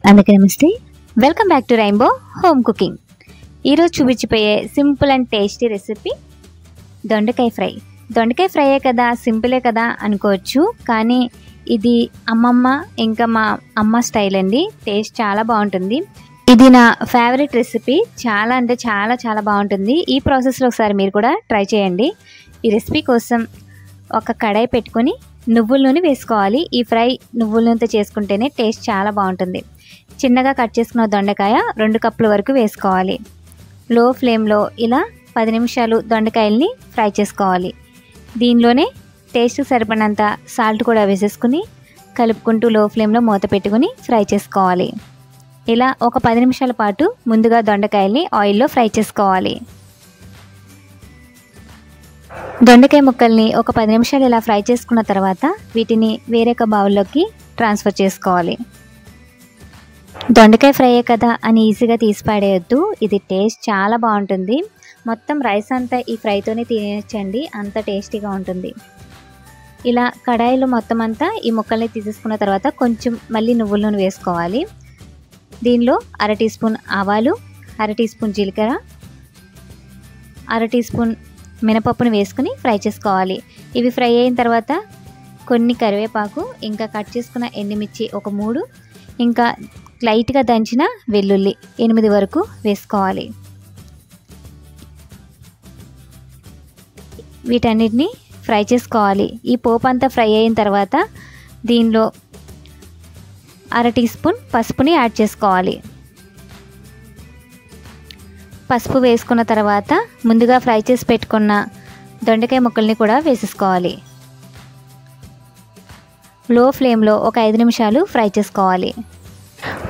అందరికీ నమస్తే. Welcome back to rainbow home cooking. ఈరోజు చూపించిపోయే సింపుల్ అండ్ టేస్టీ రెసిపీ దొండకాయ ఫ్రై. దొండకాయ ఫ్రైయే కదా, సింపులే కదా అనుకోవచ్చు, కానీ ఇది అమ్మమ్మ ఇంకా మా అమ్మ స్టైల్ అండి. టేస్ట్ చాలా బాగుంటుంది. ఇది నా ఫేవరెట్ రెసిపీ. చాలా అంటే చాలా చాలా బాగుంటుంది. ఈ ప్రాసెస్లో ఒకసారి మీరు కూడా ట్రై చేయండి. ఈ రెసిపీ కోసం ఒక కడాయి పెట్టుకొని నువ్వుల నూనె వేసుకోవాలి. ఈ ఫ్రై నువ్వుల నూనెతో చేసుకుంటేనే టేస్ట్ చాలా బాగుంటుంది. చిన్నగా కట్ చేసుకున్న దొండకాయ 2 కప్పుల వరకు వేసుకోవాలి. లో ఫ్లేమ్లో ఇలా 10 నిమిషాలు దొండకాయల్ని ఫ్రై చేసుకోవాలి. దీనిలోనే టేస్ట్ సరిపడినంత సాల్ట్ కూడా వేసేసుకుని కలుపుకుంటూ లో ఫ్లేమ్లో మూత పెట్టుకుని ఫ్రై చేసుకోవాలి. ఇలా ఒక 10 నిమిషాల పాటు ముందుగా దొండకాయల్ని ఆయిల్లో ఫ్రై చేసుకోవాలి. దొండకాయ ముక్కల్ని ఒక 10 నిమిషాలు ఇలా ఫ్రై చేసుకున్న తర్వాత వీటిని వేరొక బౌల్లోకి ట్రాన్స్ఫర్ చేసుకోవాలి. దొండకాయ ఫ్రైయే కదా అని ఈజీగా తీసి పడేయొద్దు. ఇది టేస్ట్ చాలా బాగుంటుంది. మొత్తం రైస్ అంతా ఈ ఫ్రైతోనే తినేయచ్చండి, అంత టేస్టీగా ఉంటుంది. ఇలా కడాయిలో మొత్తం అంతా ఈ ముక్కల్ని తీసేసుకున్న తర్వాత కొంచెం మళ్ళీ నువ్వుల నూనె వేసుకోవాలి. దీనిలో 1/2 టీ స్పూన్ ఆవాలు, 1/2 టీ స్పూన్ జీలకర్ర, 1/2 టీ స్పూన్ మినపప్పును వేసుకుని ఫ్రై చేసుకోవాలి. ఇవి ఫ్రై అయిన తర్వాత కొన్ని కరివేపాకు, ఇంకా కట్ చేసుకున్న ఎండుమిర్చి ఒక 3, ఇంకా లైట్గా దంచిన వెల్లుల్లి 8 వరకు వేసుకోవాలి. వీటన్నిటిని ఫ్రై చేసుకోవాలి. ఈ పోపు అంతా ఫ్రై అయిన తర్వాత దీనిలో 1/2 టీ స్పూన్ పసుపుని యాడ్ చేసుకోవాలి. పసుపు వేసుకున్న తర్వాత ముందుగా ఫ్రై చేసి పెట్టుకున్న దొండకాయ ముక్కల్ని కూడా వేసేసుకోవాలి. లో ఫ్లేమ్లో ఒక 5 నిమిషాలు ఫ్రై చేసుకోవాలి.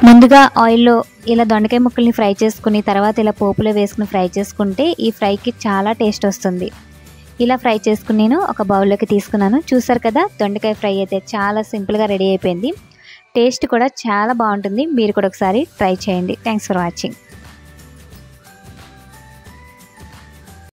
ముందుగా ఆయిల్లో ఇలా దొండకాయ ముక్కల్ని ఫ్రై చేసుకుని తర్వాత ఇలా పోపులో వేసుకుని ఫ్రై చేసుకుంటే ఈ ఫ్రైకి చాలా టేస్ట్ వస్తుంది. ఇలా ఫ్రై చేసుకుని నేను ఒక బౌల్లోకి తీసుకున్నాను. చూసారు కదా, దొండకాయ ఫ్రై అయితే చాలా సింపుల్గా రెడీ అయిపోయింది. టేస్ట్ కూడా చాలా బాగుంటుంది. మీరు కూడా ఒకసారి ట్రై చేయండి. Thanks for watching.